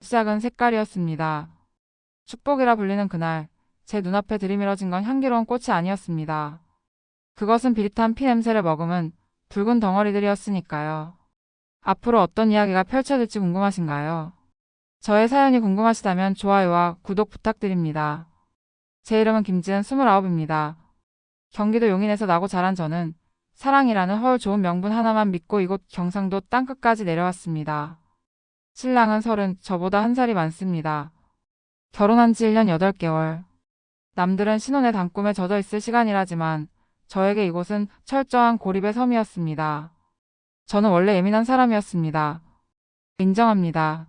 시작은 색깔이었습니다. 축복이라 불리는 그날, 제 눈앞에 들이밀어진 건 향기로운 꽃이 아니었습니다. 그것은 비릿한 피 냄새를 머금은 붉은 덩어리들이었으니까요. 앞으로 어떤 이야기가 펼쳐질지 궁금하신가요? 저의 사연이 궁금하시다면 좋아요와 구독 부탁드립니다. 제 이름은 김지은 29입니다. 경기도 용인에서 나고 자란 저는 사랑이라는 헐 좋은 명분 하나만 믿고 이곳 경상도 땅끝까지 내려왔습니다. 신랑은 30, 저보다 한 살이 많습니다. 결혼한 지 1년 8개월. 남들은 신혼의 단꿈에 젖어 있을 시간이라지만 저에게 이곳은 철저한 고립의 섬이었습니다. 저는 원래 예민한 사람이었습니다. 인정합니다.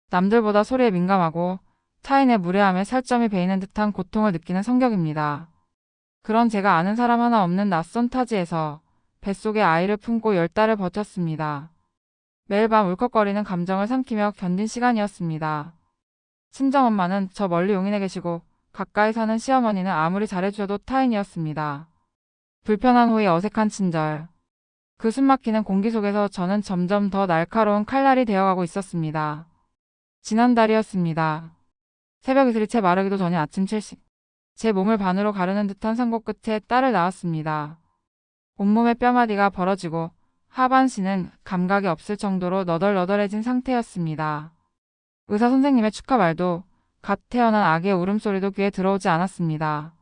남들보다 소리에 민감하고 타인의 무례함에 살점이 베이는 듯한 고통을 느끼는 성격입니다. 그런 제가 아는 사람 하나 없는 낯선 타지에서 뱃속에 아이를 품고 10달을 버텼습니다. 매일 밤 울컥거리는 감정을 삼키며 견딘 시간이었습니다. 친정엄마는 저 멀리 용인에 계시고 가까이 사는 시어머니는 아무리 잘해주셔도 타인이었습니다. 불편한 호의 어색한 친절. 그 숨막히는 공기 속에서 저는 점점 더 날카로운 칼날이 되어가고 있었습니다. 지난달이었습니다. 새벽 이슬이 채 마르기도 전에 아침 7시. 제 몸을 반으로 가르는 듯한 산고 끝에 딸을 낳았습니다. 온몸의 뼈마디가 벌어지고 하반신은 감각이 없을 정도로 너덜너덜해진 상태였습니다. 의사 선생님의 축하 말도 갓 태어난 아기의 울음소리도 귀에 들어오지 않았습니다.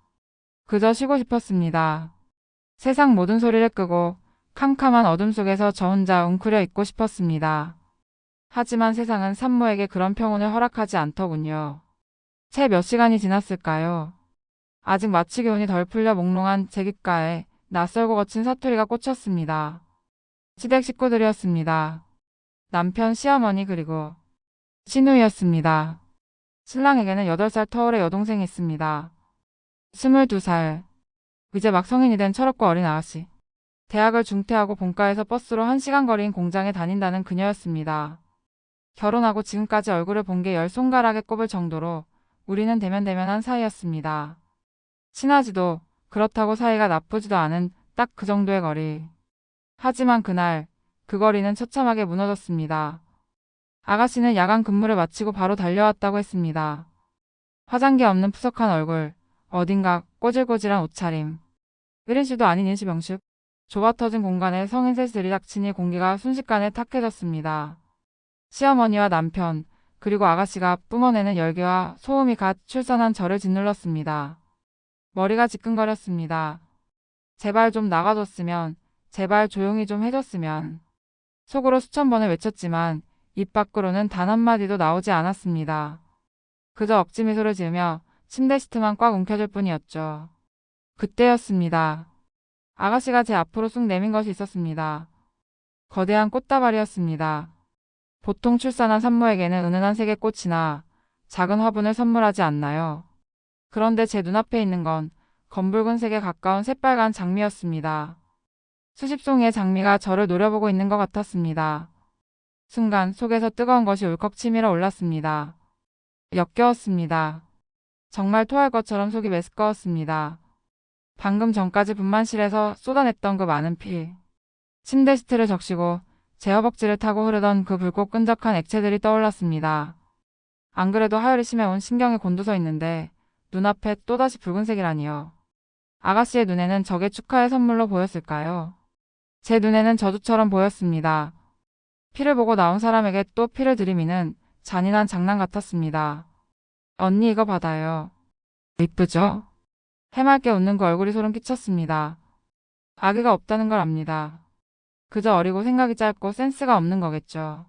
그저 쉬고 싶었습니다. 세상 모든 소리를 끄고 캄캄한 어둠 속에서 저 혼자 웅크려 있고 싶었습니다. 하지만 세상은 산모에게 그런 평온을 허락하지 않더군요. 채 몇 시간이 지났을까요? 아직 마취 기운이 덜 풀려 몽롱한 제 귓가에 낯설고 거친 사투리가 꽂혔습니다. 시댁 식구들이었습니다. 남편, 시어머니 그리고 시누이였습니다. 신랑에게는 8살 터울의 여동생이 있습니다. 22살. 이제 막 성인이 된 철없고 어린 아가씨. 대학을 중퇴하고 본가에서 버스로 1시간 거리인 공장에 다닌다는 그녀였습니다. 결혼하고 지금까지 얼굴을 본 게 10손가락에 꼽을 정도로 우리는 대면대면한 사이였습니다. 친하지도 그렇다고 사이가 나쁘지도 않은 딱 그 정도의 거리. 하지만 그날 그 거리는 처참하게 무너졌습니다. 아가씨는 야간 근무를 마치고 바로 달려왔다고 했습니다. 화장기 없는 푸석한 얼굴, 어딘가 꼬질꼬질한 옷차림. 1인실도 아닌 인시병식. 좁아터진 공간에 성인 셋이 들이닥치니 공기가 순식간에 탁해졌습니다. 시어머니와 남편, 그리고 아가씨가 뿜어내는 열기와 소음이 갓 출산한 저를 짓눌렀습니다. 머리가 지끈거렸습니다. 제발 좀 나가줬으면, 제발 조용히 좀 해줬으면. 속으로 수천 번을 외쳤지만 입 밖으로는 단 한마디도 나오지 않았습니다. 그저 억지 미소를 지으며 침대 시트만 꽉 움켜쥘 뿐이었죠. 그때였습니다. 아가씨가 제 앞으로 쑥 내민 것이 있었습니다. 거대한 꽃다발이었습니다. 보통 출산한 산모에게는 은은한 색의 꽃이나 작은 화분을 선물하지 않나요? 그런데 제 눈앞에 있는 건 검붉은색에 가까운 새빨간 장미였습니다. 수십 송이의 장미가 저를 노려보고 있는 것 같았습니다. 순간 속에서 뜨거운 것이 울컥 치밀어 올랐습니다. 역겨웠습니다. 정말 토할 것처럼 속이 메스꺼웠습니다. 방금 전까지 분만실에서 쏟아냈던 그 많은 피. 침대 시트를 적시고 제 허벅지를 타고 흐르던 그 붉고 끈적한 액체들이 떠올랐습니다. 안 그래도 하혈이 심해온 신경이 곤두서 있는데 눈앞에 또다시 붉은색이라니요. 아가씨의 눈에는 저게 축하의 선물로 보였을까요? 제 눈에는 저주처럼 보였습니다. 피를 보고 나온 사람에게 또 피를 들이미는 잔인한 장난 같았습니다. 언니 이거 받아요. 이쁘죠? 해맑게 웃는 그 얼굴이 소름 끼쳤습니다. 아기가 없다는 걸 압니다. 그저 어리고 생각이 짧고 센스가 없는 거겠죠.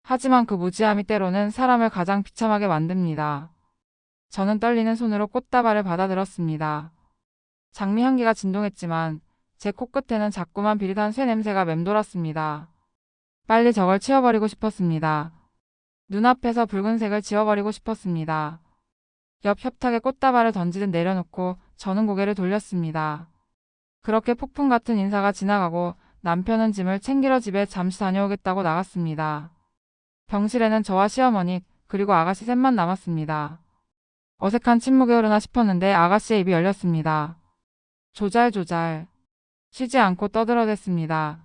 하지만 그 무지함이 때로는 사람을 가장 비참하게 만듭니다. 저는 떨리는 손으로 꽃다발을 받아들었습니다. 장미 향기가 진동했지만 제 코끝에는 자꾸만 비릿한 쇠 냄새가 맴돌았습니다. 빨리 저걸 치워버리고 싶었습니다. 눈앞에서 붉은색을 지워버리고 싶었습니다. 옆 협탁에 꽃다발을 던지듯 내려놓고 저는 고개를 돌렸습니다. 그렇게 폭풍 같은 인사가 지나가고 남편은 짐을 챙기러 집에 잠시 다녀오겠다고 나갔습니다. 병실에는 저와 시어머니 그리고 아가씨 셋만 남았습니다. 어색한 침묵이 흐르나 싶었는데 아가씨의 입이 열렸습니다. 조잘조잘. 쉬지 않고 떠들어댔습니다.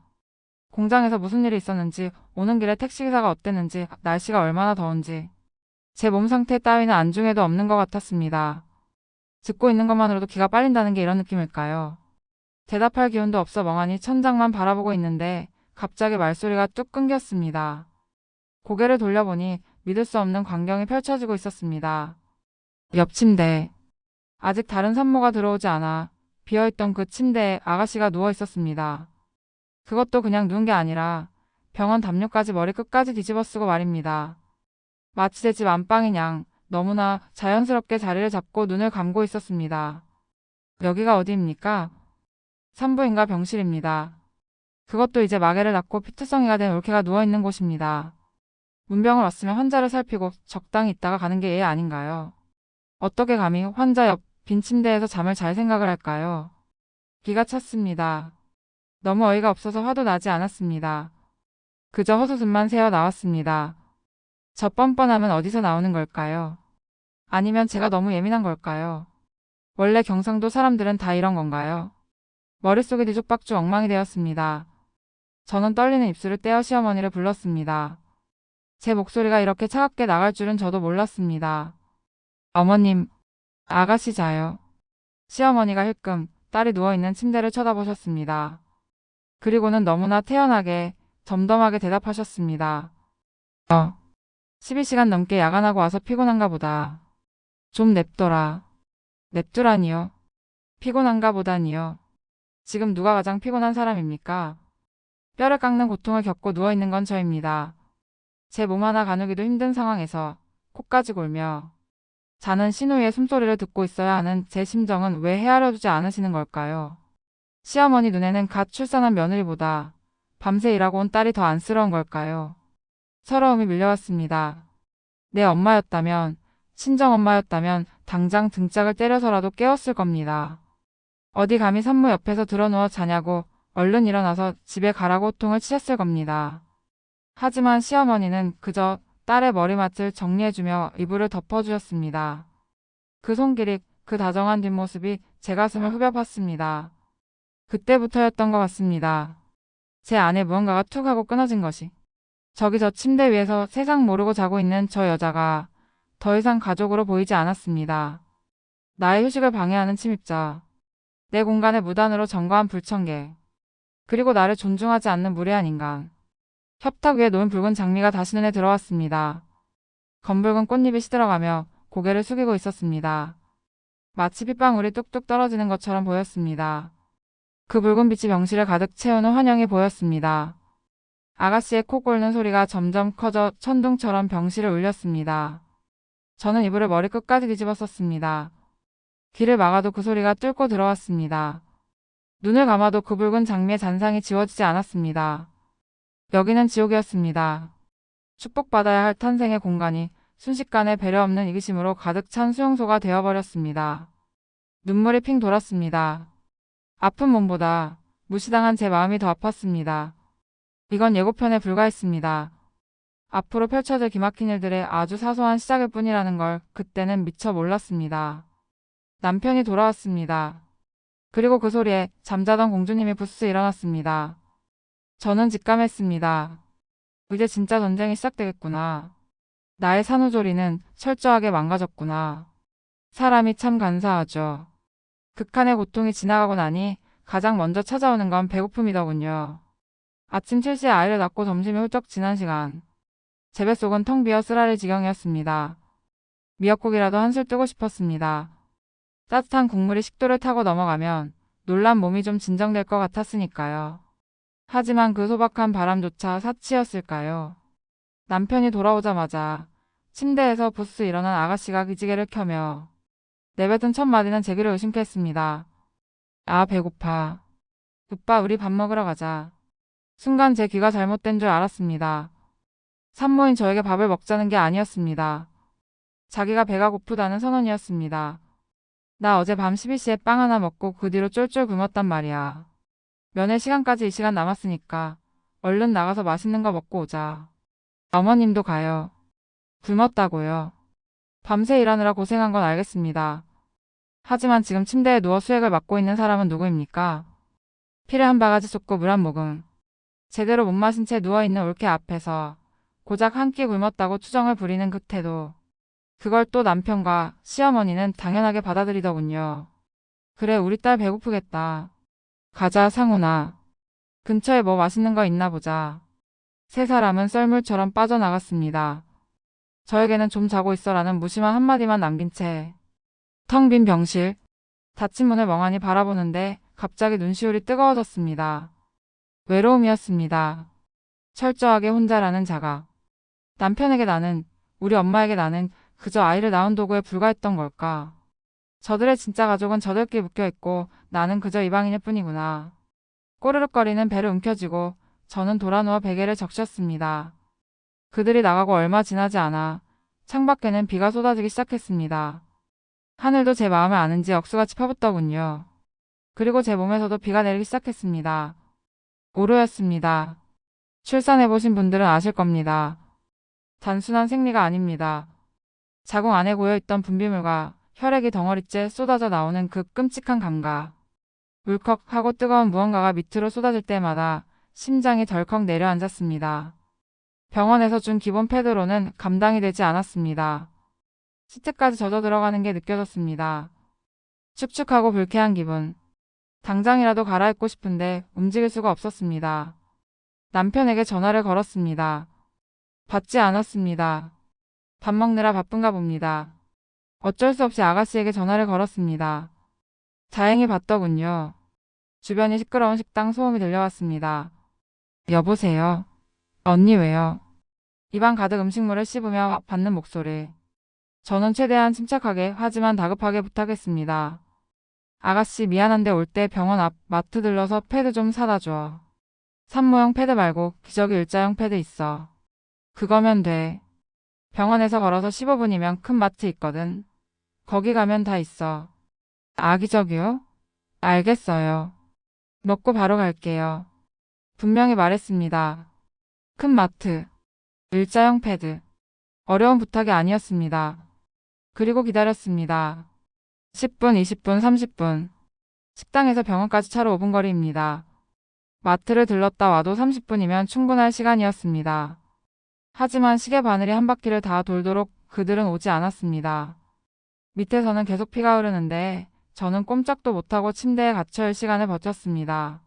공장에서 무슨 일이 있었는지, 오는 길에 택시기사가 어땠는지, 날씨가 얼마나 더운지. 제 몸 상태 따위는 안중에도 없는 것 같았습니다. 듣고 있는 것만으로도 기가 빨린다는 게 이런 느낌일까요? 대답할 기운도 없어 멍하니 천장만 바라보고 있는데 갑자기 말소리가 뚝 끊겼습니다. 고개를 돌려보니 믿을 수 없는 광경이 펼쳐지고 있었습니다. 옆 침대. 아직 다른 산모가 들어오지 않아 비어있던 그 침대에 아가씨가 누워 있었습니다. 그것도 그냥 누운 게 아니라 병원 담요까지 머리 끝까지 뒤집어 쓰고 말입니다. 마치 제 집 안방인 양 너무나 자연스럽게 자리를 잡고 눈을 감고 있었습니다. 여기가 어디입니까? 산부인과 병실입니다. 그것도 이제 마개를 낳고 피투성이가 된 올케가 누워있는 곳입니다. 문병을 왔으면 환자를 살피고 적당히 있다가 가는 게 예의 아닌가요? 어떻게 감히 환자 옆 빈 침대에서 잠을 잘 생각을 할까요? 기가 찼습니다. 너무 어이가 없어서 화도 나지 않았습니다. 그저 헛웃음만 새어 나왔습니다. 저 뻔뻔함은 어디서 나오는 걸까요? 아니면 제가 너무 예민한 걸까요? 원래 경상도 사람들은 다 이런 건가요? 머릿속이 뒤죽박죽 엉망이 되었습니다. 저는 떨리는 입술을 떼어 시어머니를 불렀습니다. 제 목소리가 이렇게 차갑게 나갈 줄은 저도 몰랐습니다. 어머님, 아가씨 자요. 시어머니가 힐끔 딸이 누워있는 침대를 쳐다보셨습니다. 그리고는 너무나 태연하게 덤덤하게 대답하셨습니다. 12시간 넘게 야간하고 와서 피곤한가 보다. 좀 냅둬라. 냅두라니요. 피곤한가 보다니요. 지금 누가 가장 피곤한 사람입니까? 뼈를 깎는 고통을 겪고 누워있는 건 저입니다. 제 몸 하나 가누기도 힘든 상황에서 코까지 골며 자는 신우이의 숨소리를 듣고 있어야 하는 제 심정은 왜 헤아려주지 않으시는 걸까요? 시어머니 눈에는 갓 출산한 며느리보다 밤새 일하고 온 딸이 더 안쓰러운 걸까요? 서러움이 밀려왔습니다. 내 엄마였다면, 친정엄마였다면 당장 등짝을 때려서라도 깨웠을 겁니다. 어디 감히 산모 옆에서 드러누워 자냐고 얼른 일어나서 집에 가라고 호통을 치셨을 겁니다. 하지만 시어머니는 그저 딸의 머리맡을 정리해주며 이불을 덮어주셨습니다. 그 손길이, 그 다정한 뒷모습이 제 가슴을 후벼 팠습니다. 그때부터였던 것 같습니다. 제 안에 무언가가 툭 하고 끊어진 것이. 저기 저 침대 위에서 세상 모르고 자고 있는 저 여자가 더 이상 가족으로 보이지 않았습니다. 나의 휴식을 방해하는 침입자. 내 공간에 무단으로 점거한 불청객. 그리고 나를 존중하지 않는 무례한 인간. 협탁 위에 놓인 붉은 장미가 다시 눈에 들어왔습니다. 검붉은 꽃잎이 시들어가며 고개를 숙이고 있었습니다. 마치 빗방울이 뚝뚝 떨어지는 것처럼 보였습니다. 그 붉은 빛이 병실을 가득 채우는 환영이 보였습니다. 아가씨의 코 꼴는 소리가 점점 커져 천둥처럼 병실을 울렸습니다. 저는 이불을 머리끝까지 뒤집어 썼습니다. 귀를 막아도 그 소리가 뚫고 들어왔습니다. 눈을 감아도 그 붉은 장미의 잔상이 지워지지 않았습니다. 여기는 지옥이었습니다. 축복받아야 할 탄생의 공간이 순식간에 배려 없는 이기심으로 가득 찬 수용소가 되어버렸습니다. 눈물이 핑 돌았습니다. 아픈 몸보다 무시당한 제 마음이 더 아팠습니다. 이건 예고편에 불과했습니다. 앞으로 펼쳐질 기막힌 일들의 아주 사소한 시작일 뿐이라는 걸 그때는 미처 몰랐습니다. 남편이 돌아왔습니다. 그리고 그 소리에 잠자던 공주님이 부스 일어났습니다. 저는 직감했습니다. 이제 진짜 전쟁이 시작되겠구나. 나의 산후조리는 철저하게 망가졌구나. 사람이 참 간사하죠. 극한의 고통이 지나가고 나니 가장 먼저 찾아오는 건 배고픔이더군요. 아침 7시에 아이를 낳고 점심이 훌쩍 지난 시간. 제 뱃속은 텅 비어 쓰라릴 지경이었습니다. 미역국이라도 한술 뜨고 싶었습니다. 따뜻한 국물이 식도를 타고 넘어가면 놀란 몸이 좀 진정될 것 같았으니까요. 하지만 그 소박한 바람조차 사치였을까요? 남편이 돌아오자마자 침대에서 부스 일어난 아가씨가 기지개를 켜며 내뱉은 첫 마디는 제 귀를 의심케 했습니다. 아, 배고파. 오빠, 우리 밥 먹으러 가자. 순간 제 귀가 잘못된 줄 알았습니다. 산모인 저에게 밥을 먹자는 게 아니었습니다. 자기가 배가 고프다는 선언이었습니다. 나 어제 밤 12시에 빵 하나 먹고 그 뒤로 쫄쫄 굶었단 말이야. 면회 시간까지 2시간 남았으니까 얼른 나가서 맛있는 거 먹고 오자. 어머님도 가요. 굶었다고요. 밤새 일하느라 고생한 건 알겠습니다. 하지만 지금 침대에 누워 수액을 맞고 있는 사람은 누구입니까? 피를 한 바가지 쏟고 물 한 모금. 제대로 못 마신 채 누워있는 올케 앞에서 고작 한 끼 굶었다고 투정을 부리는 그 태도. 그걸 또 남편과 시어머니는 당연하게 받아들이더군요. 그래, 우리 딸 배고프겠다. 가자, 상훈아. 근처에 뭐 맛있는 거 있나 보자. 세 사람은 썰물처럼 빠져나갔습니다. 저에게는 좀 자고 있어라는 무심한 한마디만 남긴 채 텅 빈 병실, 닫힌 문을 멍하니 바라보는데 갑자기 눈시울이 뜨거워졌습니다. 외로움이었습니다. 철저하게 혼자라는 자가. 남편에게 나는, 우리 엄마에게 나는 그저 아이를 낳은 도구에 불과했던 걸까. 저들의 진짜 가족은 저들끼리 묶여있고 나는 그저 이방인일 뿐이구나. 꼬르륵거리는 배를 움켜쥐고 저는 돌아누워 베개를 적셨습니다. 그들이 나가고 얼마 지나지 않아 창밖에는 비가 쏟아지기 시작했습니다. 하늘도 제 마음을 아는지 억수같이 퍼붓더군요. 그리고 제 몸에서도 비가 내리기 시작했습니다. 오로였습니다. 출산해보신 분들은 아실 겁니다. 단순한 생리가 아닙니다. 자궁 안에 고여있던 분비물과 혈액이 덩어리째 쏟아져 나오는 그 끔찍한 감각. 울컥하고 뜨거운 무언가가 밑으로 쏟아질 때마다 심장이 덜컥 내려앉았습니다. 병원에서 준 기본 패드로는 감당이 되지 않았습니다. 시트까지 젖어 들어가는 게 느껴졌습니다. 축축하고 불쾌한 기분. 당장이라도 갈아입고 싶은데 움직일 수가 없었습니다. 남편에게 전화를 걸었습니다. 받지 않았습니다. 밥 먹느라 바쁜가 봅니다. 어쩔 수 없이 아가씨에게 전화를 걸었습니다. 다행히 받더군요. 주변이 시끄러운 식당 소음이 들려왔습니다. 여보세요? 언니 왜요? 입안 가득 음식물을 씹으며 받는 목소리. 저는 최대한 침착하게 하지만 다급하게 부탁했습니다. 아가씨 미안한데 올 때 병원 앞 마트 들러서 패드 좀 사다 줘. 산모형 패드 말고 기저귀 일자형 패드 있어. 그거면 돼. 병원에서 걸어서 15분이면 큰 마트 있거든. 거기 가면 다 있어. 아기저기요? 알겠어요. 먹고 바로 갈게요. 분명히 말했습니다. 큰 마트, 일자형 패드. 어려운 부탁이 아니었습니다. 그리고 기다렸습니다. 10분, 20분, 30분. 식당에서 병원까지 차로 5분 거리입니다. 마트를 들렀다 와도 30분이면 충분할 시간이었습니다. 하지만 시계 바늘이 한 바퀴를 다 돌도록 그들은 오지 않았습니다. 밑에서는 계속 피가 흐르는데 저는 꼼짝도 못하고 침대에 갇혀있을 시간을 버텼습니다.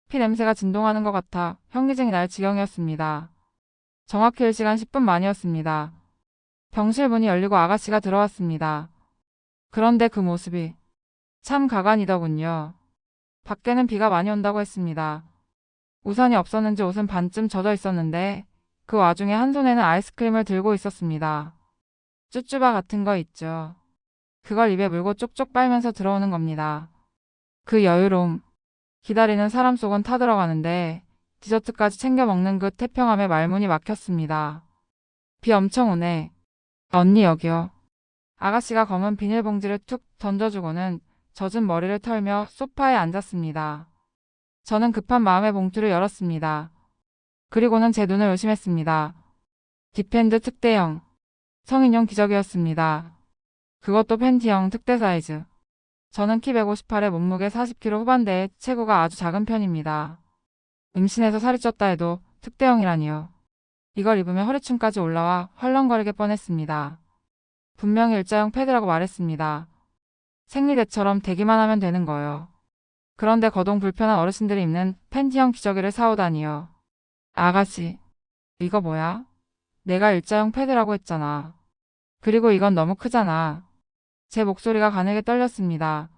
피 냄새가 진동하는 것 같아 현기증이 날 지경이었습니다. 정확히 1시간 10분 만이었습니다. 병실 문이 열리고 아가씨가 들어왔습니다. 그런데 그 모습이 참 가관이더군요. 밖에는 비가 많이 온다고 했습니다. 우산이 없었는지 옷은 반쯤 젖어 있었는데 그 와중에 한 손에는 아이스크림을 들고 있었습니다. 쭈쭈바 같은 거 있죠. 그걸 입에 물고 쪽쪽 빨면서 들어오는 겁니다. 그 여유로움. 기다리는 사람 속은 타들어가는데 디저트까지 챙겨 먹는 그 태평함에 말문이 막혔습니다. 비 엄청 오네. 언니 여기요. 아가씨가 검은 비닐봉지를 툭 던져주고는 젖은 머리를 털며 소파에 앉았습니다. 저는 급한 마음에 봉투를 열었습니다. 그리고는 제 눈을 의심했습니다. 딥핸드 특대형. 성인용 기저귀였습니다. 그것도 팬티형 특대 사이즈. 저는 키 158에 몸무게 40kg 후반대의 체구가 아주 작은 편입니다. 임신해서 살이 쪘다 해도 특대형이라니요. 이걸 입으면 허리춤까지 올라와 헐렁거리게 뻔했습니다. 분명히 일자형 패드라고 말했습니다. 생리대처럼 대기만 하면 되는 거요. 그런데 거동 불편한 어르신들이 입는 팬티형 기저귀를 사오다니요. 아가씨, 이거 뭐야? 내가 일자형 패드라고 했잖아. 그리고 이건 너무 크잖아. 제 목소리가 가늘게 떨렸습니다.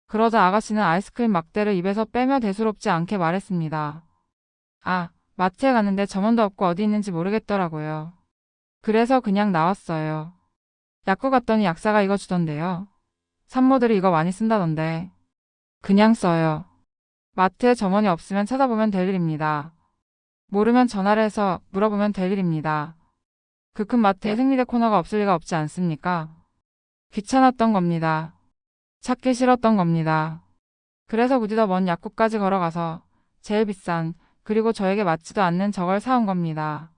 그러자 아가씨는 아이스크림 막대를 입에서 빼며 대수롭지 않게 말했습니다. 아, 마트에 갔는데 점원도 없고 어디 있는지 모르겠더라고요. 그래서 그냥 나왔어요. 약국 갔더니 약사가 이거 주던데요. 산모들이 이거 많이 쓴다던데. 그냥 써요. 마트에 점원이 없으면 찾아보면 될 일입니다. 모르면 전화를 해서 물어보면 될 일입니다. 그 큰 마트에 생리대 코너가 없을 리가 없지 않습니까? 귀찮았던 겁니다. 찾기 싫었던 겁니다. 그래서 굳이 더 먼 약국까지 걸어가서 제일 비싼 그리고 저에게 맞지도 않는 저걸 사온 겁니다.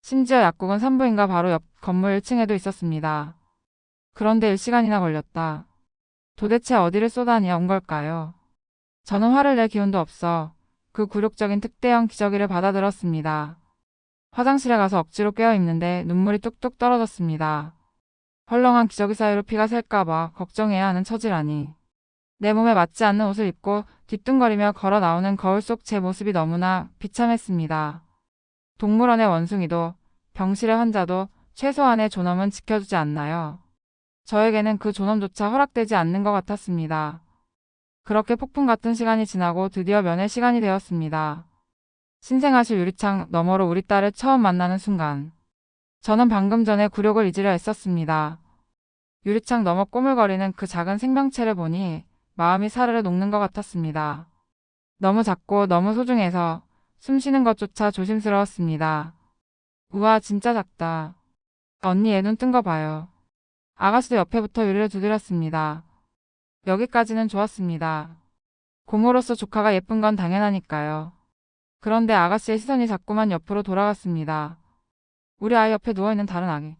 심지어 약국은 산부인가 바로 옆 건물 1층에도 있었습니다. 그런데 1시간이나 걸렸다. 도대체 어디를 쏘다니 온 걸까요? 저는 화를 낼 기운도 없어 그 굴욕적인 특대형 기저귀를 받아들었습니다. 화장실에 가서 억지로 깨어 입는데 눈물이 뚝뚝 떨어졌습니다. 헐렁한 기저귀 사이로 피가 셀까봐 걱정해야 하는 처지라니. 내 몸에 맞지 않는 옷을 입고 뒤뚱거리며 걸어 나오는 거울 속 제 모습이 너무나 비참했습니다. 동물원의 원숭이도 병실의 환자도 최소한의 존엄은 지켜주지 않나요? 저에게는 그 존엄조차 허락되지 않는 것 같았습니다. 그렇게 폭풍 같은 시간이 지나고 드디어 면회 시간이 되었습니다. 신생아실 유리창 너머로 우리 딸을 처음 만나는 순간 저는 방금 전에 굴욕을 잊으려 했었습니다. 유리창 너머 꼬물거리는 그 작은 생명체를 보니 마음이 사르르 녹는 것 같았습니다. 너무 작고 너무 소중해서 숨 쉬는 것조차 조심스러웠습니다. 우와, 진짜 작다. 언니 얘 눈 뜬 거 봐요. 아가씨도 옆에 붙어 유리를 두드렸습니다. 여기까지는 좋았습니다. 고모로서 조카가 예쁜 건 당연하니까요. 그런데 아가씨의 시선이 자꾸만 옆으로 돌아갔습니다. 우리 아이 옆에 누워있는 다른 아기.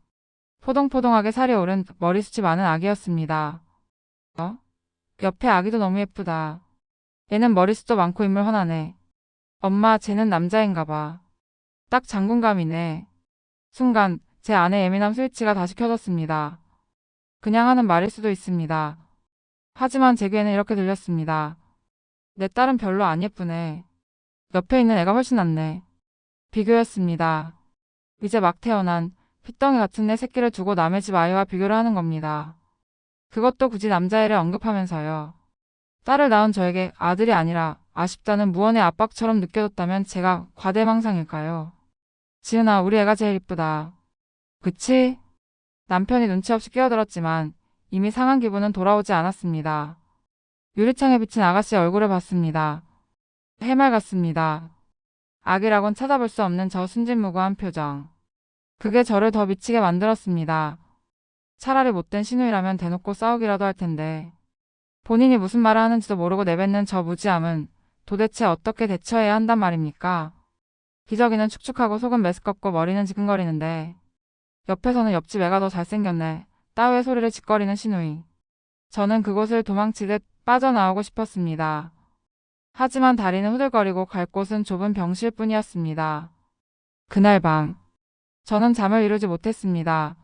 포동포동하게 살이 오른 머리숱이 많은 아기였습니다. 옆에 아기도 너무 예쁘다. 얘는 머리숱도 많고 인물 훤하네. 엄마, 쟤는 남자인가 봐. 딱 장군감이네. 순간 제 안의 예민함 스위치가 다시 켜졌습니다. 그냥 하는 말일 수도 있습니다. 하지만 제 귀에는 이렇게 들렸습니다. 내 딸은 별로 안 예쁘네. 옆에 있는 애가 훨씬 낫네. 비교였습니다. 이제 막 태어난 핏덩이 같은 내 새끼를 두고 남의 집 아이와 비교를 하는 겁니다. 그것도 굳이 남자애를 언급하면서요. 딸을 낳은 저에게 아들이 아니라 아쉽다는 무언의 압박처럼 느껴졌다면 제가 과대망상일까요? 지은아, 우리 애가 제일 이쁘다. 그치? 남편이 눈치 없이 끼어들었지만 이미 상한 기분은 돌아오지 않았습니다. 유리창에 비친 아가씨의 얼굴을 봤습니다. 해맑았습니다. 아기라곤 찾아볼 수 없는 저 순진무구한 표정. 그게 저를 더 미치게 만들었습니다. 차라리 못된 시누이라면 대놓고 싸우기라도 할 텐데. 본인이 무슨 말을 하는지도 모르고 내뱉는 저 무지함은 도대체 어떻게 대처해야 한단 말입니까? 기저귀는 축축하고 속은 메스껍고 머리는 지끈거리는데 옆에서는 옆집 애가 더 잘생겼네. 따위의 소리를 짓거리는 시누이. 저는 그곳을 도망치듯 빠져나오고 싶었습니다. 하지만 다리는 후들거리고 갈 곳은 좁은 병실 뿐이었습니다. 그날 밤 저는 잠을 이루지 못했습니다.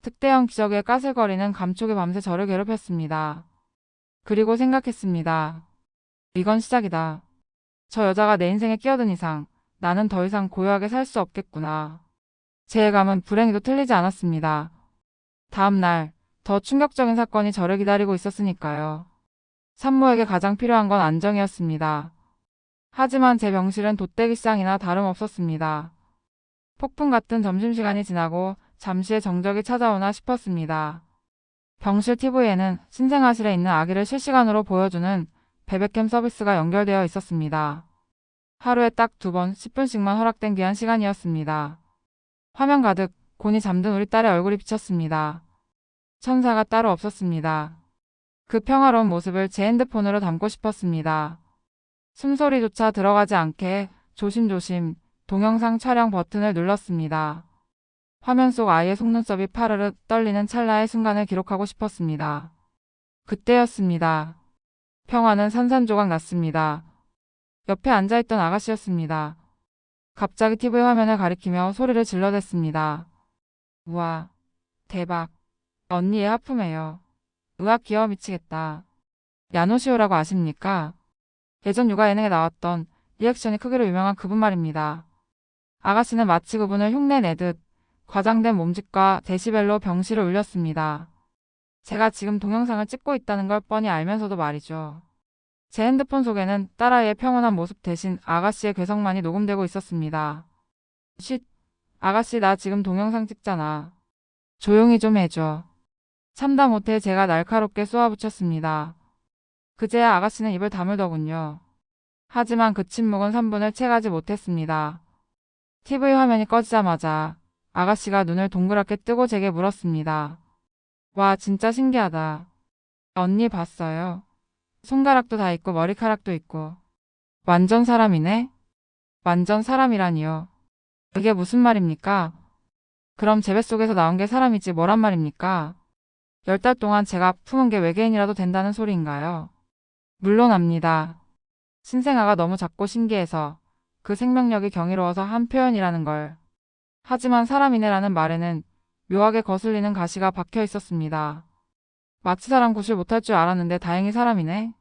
특대형 기저귀에 까슬거리는 감촉이 밤새 저를 괴롭혔습니다. 그리고 생각했습니다. 이건 시작이다. 저 여자가 내 인생에 끼어든 이상 나는 더 이상 고요하게 살 수 없겠구나. 제 예감은 불행히도 틀리지 않았습니다. 다음 날 더 충격적인 사건이 저를 기다리고 있었으니까요. 산모에게 가장 필요한 건 안정이었습니다. 하지만 제 병실은 돛대기상이나 다름없었습니다. 폭풍 같은 점심시간이 지나고 잠시의 정적이 찾아오나 싶었습니다. 병실 TV에는 신생아실에 있는 아기를 실시간으로 보여주는 베베캠 서비스가 연결되어 있었습니다. 하루에 딱 2번 10분씩만 허락된 귀한 시간이었습니다. 화면 가득 곤히 잠든 우리 딸의 얼굴이 비쳤습니다. 천사가 따로 없었습니다. 그 평화로운 모습을 제 핸드폰으로 담고 싶었습니다. 숨소리조차 들어가지 않게 조심조심 동영상 촬영 버튼을 눌렀습니다. 화면 속 아이의 속눈썹이 파르르 떨리는 찰나의 순간을 기록하고 싶었습니다. 그때였습니다. 평화는 산산조각 났습니다. 옆에 앉아있던 아가씨였습니다. 갑자기 TV 화면을 가리키며 소리를 질러댔습니다. 우와, 대박. 언니 얘 하품해요. 으악, 귀여워 미치겠다. 야노시오라고 아십니까? 예전 육아 예능에 나왔던 리액션이 크기로 유명한 그분 말입니다. 아가씨는 마치 그분을 흉내내듯 과장된 몸짓과 데시벨로 병실을 울렸습니다. 제가 지금 동영상을 찍고 있다는 걸 뻔히 알면서도 말이죠. 제 핸드폰 속에는 딸아이의 평온한 모습 대신 아가씨의 괴성만이 녹음되고 있었습니다. 쉿, 아가씨 나 지금 동영상 찍잖아. 조용히 좀 해줘. 참다 못해 제가 날카롭게 쏘아붙였습니다. 그제야 아가씨는 입을 다물더군요. 하지만 그 침묵은 3분을 채가지 못했습니다. TV 화면이 꺼지자마자 아가씨가 눈을 동그랗게 뜨고 제게 물었습니다. 와, 진짜 신기하다. 언니 봤어요? 손가락도 다 있고 머리카락도 있고. 완전 사람이네? 완전 사람이라니요. 그게 무슨 말입니까? 그럼 제 뱃속에서 나온 게 사람이지 뭐란 말입니까? 10달 동안 제가 품은 게 외계인이라도 된다는 소리인가요? 물론 압니다. 신생아가 너무 작고 신기해서 그 생명력이 경이로워서 한 표현이라는 걸. 하지만 사람이네라는 말에는 묘하게 거슬리는 가시가 박혀 있었습니다. 마치 사람 구실 못할 줄 알았는데 다행히 사람이네.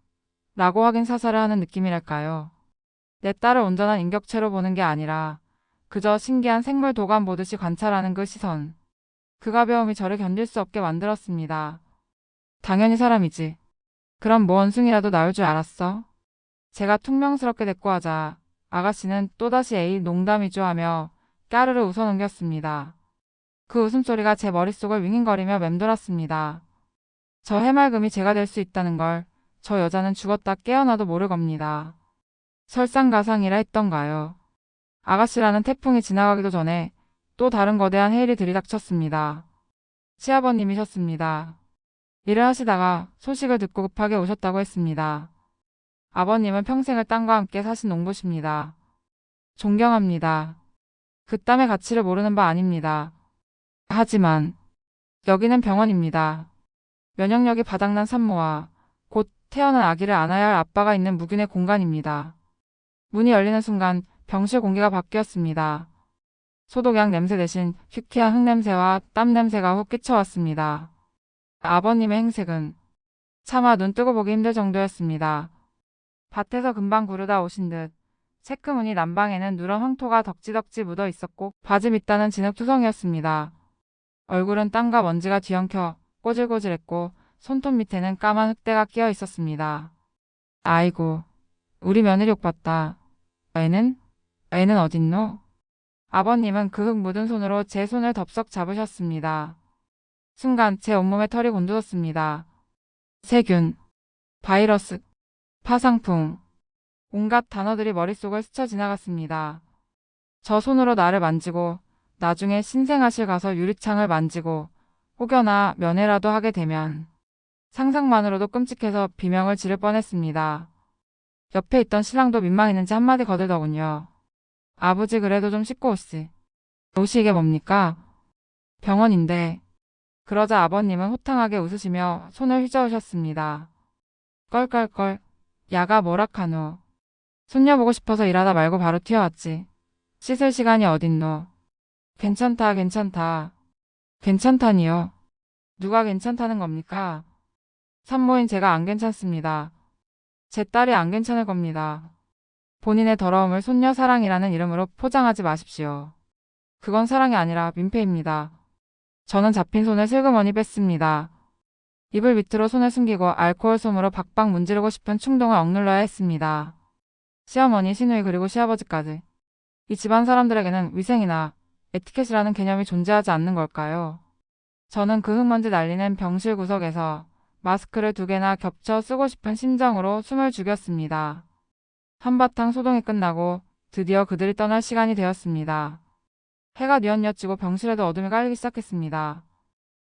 라고 확인 사살을 하는 느낌이랄까요. 내 딸을 온전한 인격체로 보는 게 아니라 그저 신기한 생물 도감 보듯이 관찰하는 그 시선. 그 가벼움이 저를 견딜 수 없게 만들었습니다. 당연히 사람이지. 그럼 뭐 원숭이라도 나올 줄 알았어? 제가 퉁명스럽게 대꾸하자 아가씨는 또다시 에이 농담이죠 하며 까르르 웃어넘겼습니다. 그 웃음소리가 제 머릿속을 윙윙거리며 맴돌았습니다. 저 해맑음이 제가 될 수 있다는 걸 저 여자는 죽었다 깨어나도 모를 겁니다. 설상가상이라 했던가요. 아가씨라는 태풍이 지나가기도 전에 또 다른 거대한 해일이 들이닥쳤습니다. 시아버님이셨습니다. 일을 하시다가 소식을 듣고 급하게 오셨다고 했습니다. 아버님은 평생을 땅과 함께 사신 농부십니다. 존경합니다. 그 땀의 가치를 모르는 바 아닙니다. 하지만 여기는 병원입니다. 면역력이 바닥난 산모와 곧 태어난 아기를 안아야 할 아빠가 있는 무균의 공간입니다. 문이 열리는 순간 병실 공기가 바뀌었습니다. 소독약 냄새 대신 퀴퀴한 흙냄새와 땀 냄새가 훅 끼쳐왔습니다. 아버님의 행색은 차마 눈 뜨고 보기 힘들 정도였습니다. 밭에서 금방 구르다 오신 듯 체크무늬 난방에는 누런 황토가 덕지덕지 묻어 있었고 바지 밑단은 진흙투성이었습니다. 얼굴은 땀과 먼지가 뒤엉켜 꼬질꼬질했고 손톱 밑에는 까만 흙대가 끼어 있었습니다. 아이고, 우리 며느리 옥봤다. 애는 어딨노? 아버님은 그 흙 묻은 손으로 제 손을 덥석 잡으셨습니다. 순간 제 온몸에 털이 곤두섰습니다. 세균, 바이러스, 파상풍, 온갖 단어들이 머릿속을 스쳐 지나갔습니다. 저 손으로 나를 만지고 나중에 신생아실 가서 유리창을 만지고 혹여나 면회라도 하게 되면 상상만으로도 끔찍해서 비명을 지를 뻔했습니다. 옆에 있던 신랑도 민망했는지 한마디 거들더군요. 아버지 그래도 좀 씻고 오시. 옷이 이게 뭡니까? 병원인데. 그러자 아버님은 호탕하게 웃으시며 손을 휘저으셨습니다. 껄껄껄. 야가 뭐라카노. 손녀 보고 싶어서 일하다 말고 바로 튀어왔지. 씻을 시간이 어딨노. 괜찮다 괜찮다. 괜찮다니요. 누가 괜찮다는 겁니까? 산모인 제가 안 괜찮습니다. 제 딸이 안 괜찮을 겁니다. 본인의 더러움을 손녀 사랑이라는 이름으로 포장하지 마십시오. 그건 사랑이 아니라 민폐입니다. 저는 잡힌 손을 슬그머니 뺐습니다. 이불 밑으로 손을 숨기고 알코올 솜으로 박박 문지르고 싶은 충동을 억눌러야 했습니다. 시어머니, 시누이 그리고 시아버지까지. 이 집안 사람들에게는 위생이나 에티켓이라는 개념이 존재하지 않는 걸까요? 저는 그 흙먼지 날리는 병실 구석에서 마스크를 2개나 겹쳐 쓰고 싶은 심정으로 숨을 죽였습니다. 한바탕 소동이 끝나고 드디어 그들이 떠날 시간이 되었습니다. 해가 뉘엿뉘엿지고 병실에도 어둠이 깔리기 시작했습니다.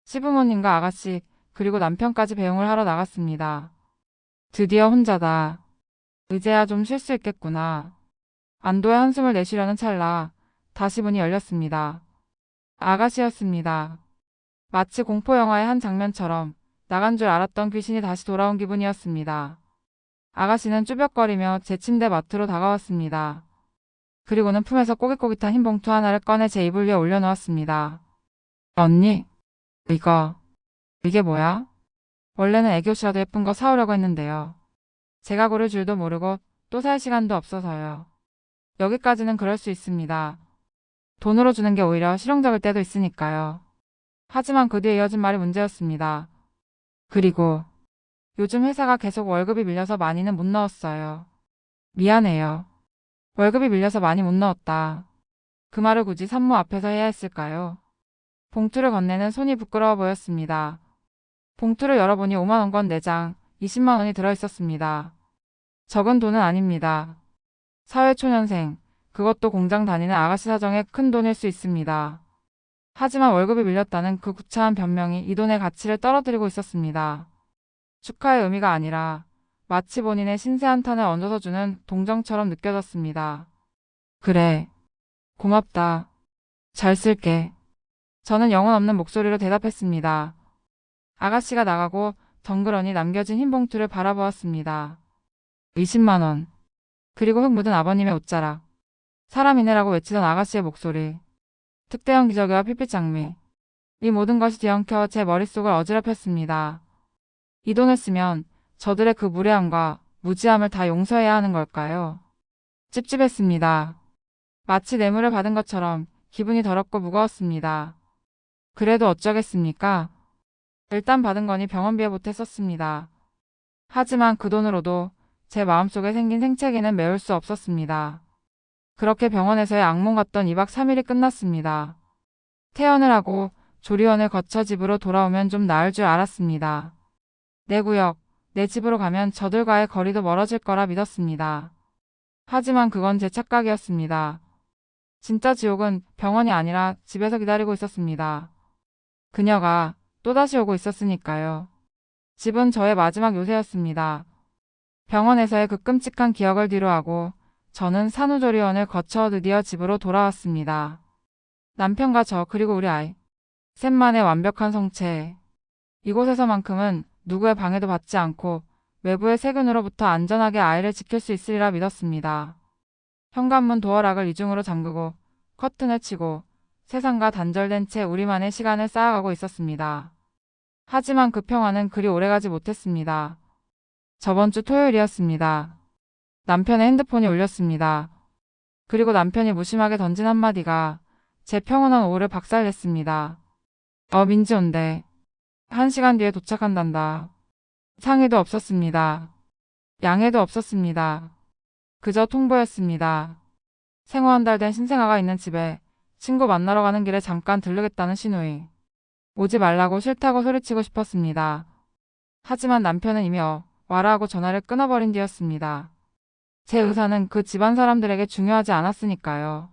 시부모님과 아가씨 그리고 남편까지 배웅을 하러 나갔습니다. 드디어 혼자다. 이제야 좀 쉴 수 있겠구나. 안도의 한숨을 내쉬려는 찰나 다시 문이 열렸습니다. 아가씨였습니다. 마치 공포영화의 한 장면처럼 나간 줄 알았던 귀신이 다시 돌아온 기분이었습니다. 아가씨는 쭈뼛거리며 제 침대 마트로 다가왔습니다. 그리고는 품에서 꼬깃꼬깃한 흰 봉투 하나를 꺼내 제 이불 위에 올려놓았습니다. 언니, 이게 뭐야? 원래는 애교씨라도 예쁜 거 사오려고 했는데요. 제가 고를 줄도 모르고 또 살 시간도 없어서요. 여기까지는 그럴 수 있습니다. 돈으로 주는 게 오히려 실용적일 때도 있으니까요. 하지만 그 뒤에 이어진 말이 문제였습니다. 그리고 요즘 회사가 계속 월급이 밀려서 많이는 못 넣었어요. 미안해요. 월급이 밀려서 많이 못 넣었다. 그 말을 굳이 산모 앞에서 해야 했을까요? 봉투를 건네는 손이 부끄러워 보였습니다. 봉투를 열어보니 5만원권 4장, 20만원이 들어있었습니다. 적은 돈은 아닙니다. 사회초년생, 그것도 공장 다니는 아가씨 사정에 큰 돈일 수 있습니다. 하지만 월급이 밀렸다는 그 구차한 변명이 이 돈의 가치를 떨어뜨리고 있었습니다. 축하의 의미가 아니라 마치 본인의 신세 한탄을 얹어서 주는 동정처럼 느껴졌습니다. 그래. 고맙다. 잘 쓸게. 저는 영혼 없는 목소리로 대답했습니다. 아가씨가 나가고 덩그러니 남겨진 흰 봉투를 바라보았습니다. 20만원. 그리고 흙 묻은 아버님의 옷자락. 사람이네라고 외치던 아가씨의 목소리. 특대형 기저귀와 핏빛 장미. 이 모든 것이 뒤엉켜 제 머릿속을 어지럽혔습니다. 이 돈을 쓰면 저들의 그 무례함과 무지함을 다 용서해야 하는 걸까요? 찝찝했습니다. 마치 뇌물을 받은 것처럼 기분이 더럽고 무거웠습니다. 그래도 어쩌겠습니까? 일단 받은 거니 병원비에 보태 썼습니다. 하지만 그 돈으로도 제 마음속에 생긴 생채기는 메울 수 없었습니다. 그렇게 병원에서의 악몽 같던 2박 3일이 끝났습니다. 퇴원을 하고 조리원을 거쳐 집으로 돌아오면 좀 나을 줄 알았습니다. 내 구역, 내 집으로 가면 저들과의 거리도 멀어질 거라 믿었습니다. 하지만 그건 제 착각이었습니다. 진짜 지옥은 병원이 아니라 집에서 기다리고 있었습니다. 그녀가 또다시 오고 있었으니까요. 집은 저의 마지막 요새였습니다. 병원에서의 그 끔찍한 기억을 뒤로하고 저는 산후조리원을 거쳐 드디어 집으로 돌아왔습니다. 남편과 저 그리고 우리 아이. 셋만의 완벽한 성체. 이곳에서만큼은 누구의 방해도 받지 않고 외부의 세균으로부터 안전하게 아이를 지킬 수 있으리라 믿었습니다. 현관문 도어락을 이중으로 잠그고 커튼을 치고 세상과 단절된 채 우리만의 시간을 쌓아가고 있었습니다. 하지만 그 평화는 그리 오래가지 못했습니다. 저번 주 토요일이었습니다. 남편의 핸드폰이 울렸습니다. 그리고 남편이 무심하게 던진 한마디가 제 평온한 오후를 박살냈습니다. 민지 온대. 1시간 뒤에 도착한단다. 상의도 없었습니다. 양해도 없었습니다. 그저 통보였습니다. 생후 한 달 된 신생아가 있는 집에 친구 만나러 가는 길에 잠깐 들르겠다는 신호이. 오지 말라고 싫다고 소리치고 싶었습니다. 하지만 남편은 이미 와라 하고 전화를 끊어버린 뒤였습니다. 제 의사는 그 집안 사람들에게 중요하지 않았으니까요.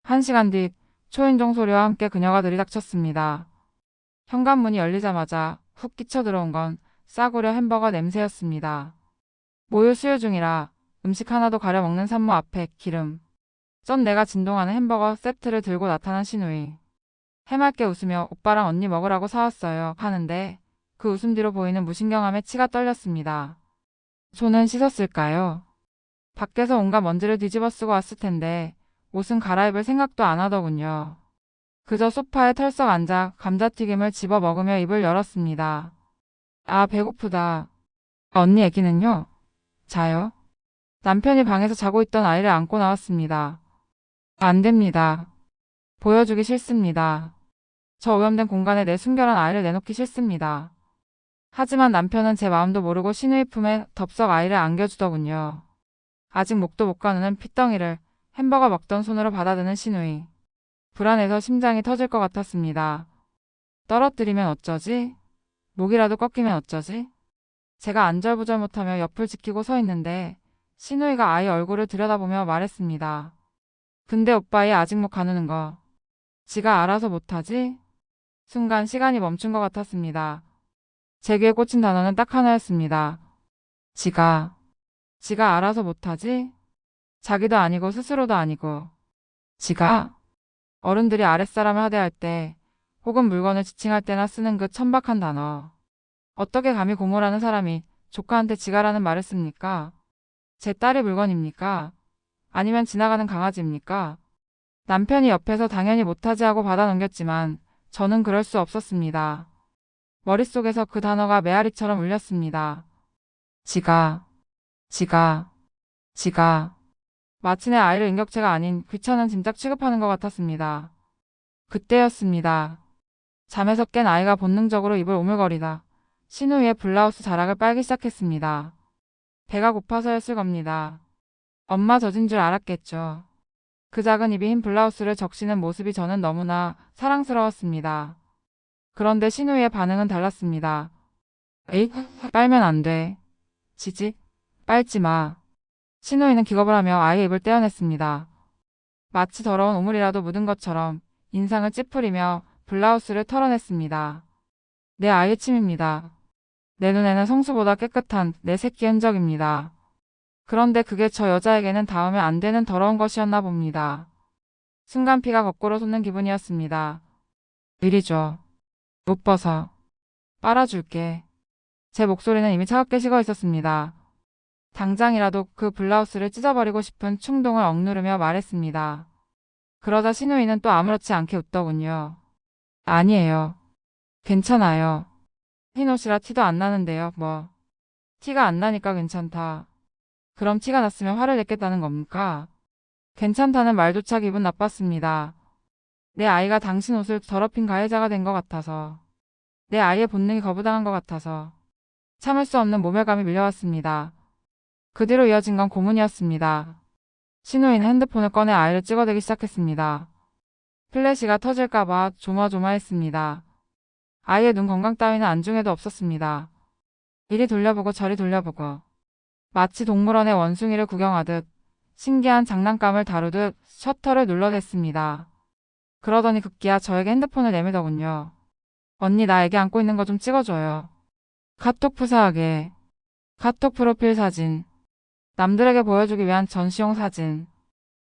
1시간 뒤 초인종 소리와 함께 그녀가 들이닥쳤습니다. 현관문이 열리자마자 훅 끼쳐 들어온 건 싸구려 햄버거 냄새였습니다. 모유 수유 중이라 음식 하나도 가려 먹는 산모 앞에 기름. 쩐 내가 진동하는 햄버거 세트를 들고 나타난 신우이. 해맑게 웃으며 오빠랑 언니 먹으라고 사왔어요 하는데 그 웃음 뒤로 보이는 무신경함에 치가 떨렸습니다. 손은 씻었을까요? 밖에서 온갖 먼지를 뒤집어 쓰고 왔을 텐데 옷은 갈아입을 생각도 안 하더군요. 그저 소파에 털썩 앉아 감자튀김을 집어 먹으며 입을 열었습니다. 아, 배고프다. 언니 애기는요? 자요? 남편이 방에서 자고 있던 아이를 안고 나왔습니다. 안 됩니다. 보여주기 싫습니다. 저 오염된 공간에 내 순결한 아이를 내놓기 싫습니다. 하지만 남편은 제 마음도 모르고 신우이 품에 덥석 아이를 안겨주더군요. 아직 목도 못 가누는 핏덩이를 햄버거 먹던 손으로 받아드는 신우이. 불안해서 심장이 터질 것 같았습니다. 떨어뜨리면 어쩌지? 목이라도 꺾이면 어쩌지? 제가 안절부절 못하며 옆을 지키고 서 있는데 신우이가 아이 얼굴을 들여다보며 말했습니다. 근데 오빠이 아직 목 가누는 거. 지가 알아서 못하지? 순간 시간이 멈춘 것 같았습니다. 제 귀에 꽂힌 단어는 딱 하나였습니다. 지가 알아서 못하지? 자기도 아니고 스스로도 아니고. 지가? 어른들이 아랫사람을 하대할 때 혹은 물건을 지칭할 때나 쓰는 그 천박한 단어. 어떻게 감히 고모라는 사람이 조카한테 지가라는 말을 씁니까? 제 딸이 물건입니까? 아니면 지나가는 강아지입니까? 남편이 옆에서 당연히 못하지 하고 받아넘겼지만 저는 그럴 수 없었습니다. 머릿속에서 그 단어가 메아리처럼 울렸습니다. 지가. 마치 내 아이를 인격체가 아닌 귀찮은 짐작 취급하는 것 같았습니다. 그때였습니다. 잠에서 깬 아이가 본능적으로 입을 오물거리다 신우이의 블라우스 자락을 빨기 시작했습니다. 배가 고파서였을 겁니다. 엄마 젖은 줄 알았겠죠. 그 작은 입이 흰 블라우스를 적시는 모습이 저는 너무나 사랑스러웠습니다. 그런데 신우이의 반응은 달랐습니다. 에이, 빨면 안 돼. 지지, 빨지 마. 신우이는 기겁을 하며 아이의 입을 떼어냈습니다. 마치 더러운 오물이라도 묻은 것처럼 인상을 찌푸리며 블라우스를 털어냈습니다. 내 아이의 침입니다. 내 눈에는 성수보다 깨끗한 내 새끼 흔적입니다. 그런데 그게 저 여자에게는 닿으면 안 되는 더러운 것이었나 봅니다. 순간 피가 거꾸로 솟는 기분이었습니다. 이리 줘. 옷 벗어. 빨아줄게. 제 목소리는 이미 차갑게 식어 있었습니다. 당장이라도 그 블라우스를 찢어버리고 싶은 충동을 억누르며 말했습니다. 그러자 신우이는 또 아무렇지 않게 웃더군요. 아니에요. 괜찮아요. 흰 옷이라 티도 안 나는데요. 뭐. 티가 안 나니까 괜찮다. 그럼 티가 났으면 화를 냈겠다는 겁니까? 괜찮다는 말조차 기분 나빴습니다. 내 아이가 당신 옷을 더럽힌 가해자가 된 것 같아서. 내 아이의 본능이 거부당한 것 같아서. 참을 수 없는 모멸감이 밀려왔습니다. 그 뒤로 이어진 건 고문이었습니다. 신우이는 핸드폰을 꺼내 아이를 찍어대기 시작했습니다. 플래시가 터질까봐 조마조마했습니다. 아이의 눈 건강 따위는 안중에도 없었습니다. 이리 돌려보고 저리 돌려보고 마치 동물원의 원숭이를 구경하듯 신기한 장난감을 다루듯 셔터를 눌러댔습니다. 그러더니 급기야 저에게 핸드폰을 내밀더군요. 언니 나 애기 안고 있는 거 좀 찍어줘요. 카톡 푸사하게. 카톡 프로필 사진. 남들에게 보여주기 위한 전시용 사진.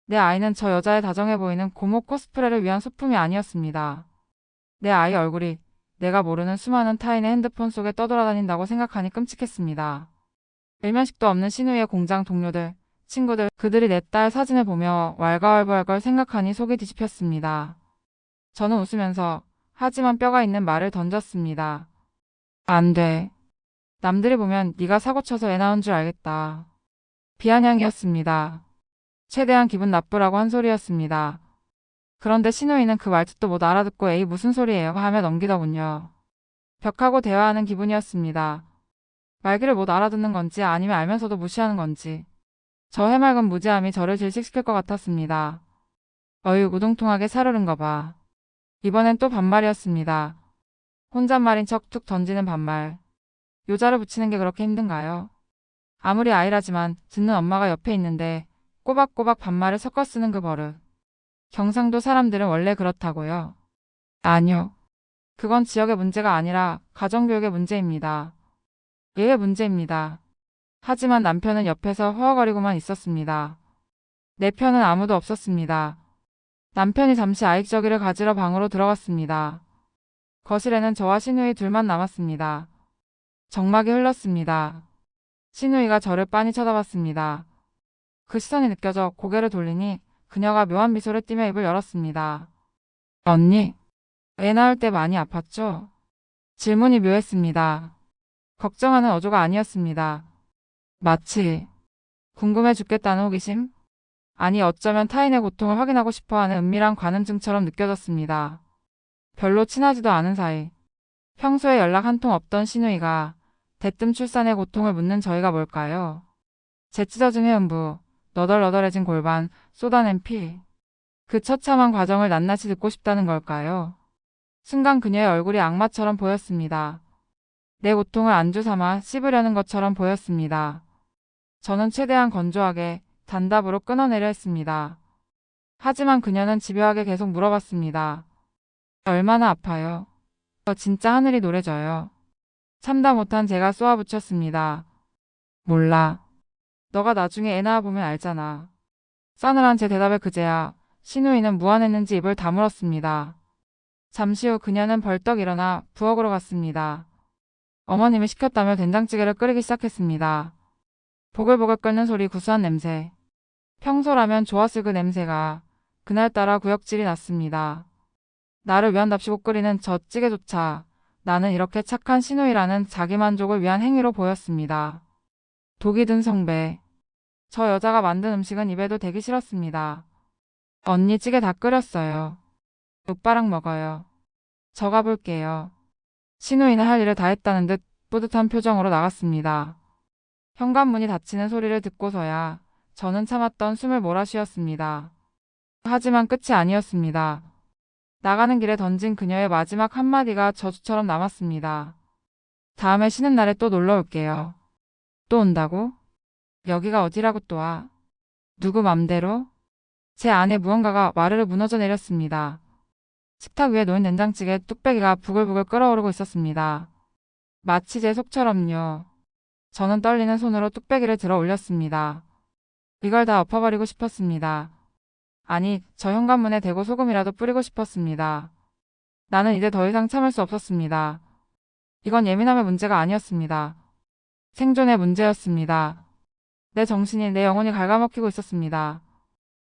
내 아이는 저 여자의 다정해 보이는 고모 코스프레를 위한 소품이 아니었습니다. 내 아이 얼굴이 내가 모르는 수많은 타인의 핸드폰 속에 떠돌아다닌다고 생각하니 끔찍했습니다. 일면식도 없는 신우이의 공장 동료들, 친구들, 그들이 내 딸 사진을 보며 왈가왈부할 걸 생각하니 속이 뒤집혔습니다. 저는 웃으면서 하지만 뼈가 있는 말을 던졌습니다. 안 돼. 남들이 보면 네가 사고쳐서 애 낳은 줄 알겠다. 비아냥이었습니다. 최대한 기분 나쁘라고 한 소리였습니다. 그런데 신우이는 그 말투도 못 알아듣고 에이 무슨 소리예요 하며 넘기더군요. 벽하고 대화하는 기분이었습니다. 말귀를 못 알아듣는 건지 아니면 알면서도 무시하는 건지. 저 해맑은 무지함이 저를 질식시킬 것 같았습니다. 어휴 우동통하게 살으른 거 봐. 이번엔 또 반말이었습니다. 혼잣말인 척 툭 던지는 반말. 요자를 붙이는 게 그렇게 힘든가요? 아무리 아이라지만 듣는 엄마가 옆에 있는데 꼬박꼬박 반말을 섞어 쓰는 그 버릇. 경상도 사람들은 원래 그렇다고요? 아니요. 그건 지역의 문제가 아니라 가정교육의 문제입니다. 얘의 문제입니다. 하지만 남편은 옆에서 허허거리고만 있었습니다. 내 편은 아무도 없었습니다. 남편이 잠시 아익저기를 가지러 방으로 들어갔습니다. 거실에는 저와 신우이 둘만 남았습니다. 정막이 흘렀습니다. 신우이가 저를 빤히 쳐다봤습니다. 그 시선이 느껴져 고개를 돌리니 그녀가 묘한 미소를 띠며 입을 열었습니다. 언니, 애 낳을 때 많이 아팠죠? 질문이 묘했습니다. 걱정하는 어조가 아니었습니다. 마치 궁금해 죽겠다는 호기심? 아니 어쩌면 타인의 고통을 확인하고 싶어하는 은밀한 관음증처럼 느껴졌습니다. 별로 친하지도 않은 사이. 평소에 연락 한 통 없던 신우이가 대뜸 출산의 고통을 묻는 저희가 뭘까요? 제 찢어진 회음부, 너덜너덜해진 골반, 쏟아낸 피. 그 처참한 과정을 낱낱이 듣고 싶다는 걸까요? 순간 그녀의 얼굴이 악마처럼 보였습니다. 내 고통을 안주 삼아 씹으려는 것처럼 보였습니다. 저는 최대한 건조하게 단답으로 끊어내려 했습니다. 하지만 그녀는 집요하게 계속 물어봤습니다. 얼마나 아파요? 진짜 하늘이 노래져요. 참다 못한 제가 쏘아붙였습니다. 몰라. 너가 나중에 애 낳아보면 알잖아. 싸늘한 제 대답에 그제야 신우이는 무안했는지 입을 다물었습니다. 잠시 후 그녀는 벌떡 일어나 부엌으로 갔습니다. 어머님이 시켰다며 된장찌개를 끓이기 시작했습니다. 보글보글 끓는 소리 구수한 냄새. 평소라면 좋았을 그 냄새가 그날따라 구역질이 났습니다. 나를 위한답시고 끓이는 저 찌개조차 나는 이렇게 착한 신우이라는 자기만족을 위한 행위로 보였습니다. 독이 든 성배. 저 여자가 만든 음식은 입에도 대기 싫었습니다. 언니 찌개 다 끓였어요. 오빠랑 먹어요. 저 가볼게요. 신우이는 할 일을 다 했다는 듯 뿌듯한 표정으로 나갔습니다. 현관문이 닫히는 소리를 듣고서야 저는 참았던 숨을 몰아쉬었습니다. 하지만 끝이 아니었습니다. 나가는 길에 던진 그녀의 마지막 한마디가 저주처럼 남았습니다. 다음에 쉬는 날에 또 놀러 올게요. 또 온다고? 여기가 어디라고 또 와? 누구 맘대로? 제 안에 무언가가 와르르 무너져 내렸습니다. 식탁 위에 놓인 된장찌개 뚝배기가 부글부글 끓어오르고 있었습니다. 마치 제 속처럼요. 저는 떨리는 손으로 뚝배기를 들어 올렸습니다. 이걸 다 엎어버리고 싶었습니다. 아니, 저 현관문에 대고 소금이라도 뿌리고 싶었습니다. 나는 이제 더 이상 참을 수 없었습니다. 이건 예민함의 문제가 아니었습니다. 생존의 문제였습니다. 내 정신이 내 영혼이 갉아먹히고 있었습니다.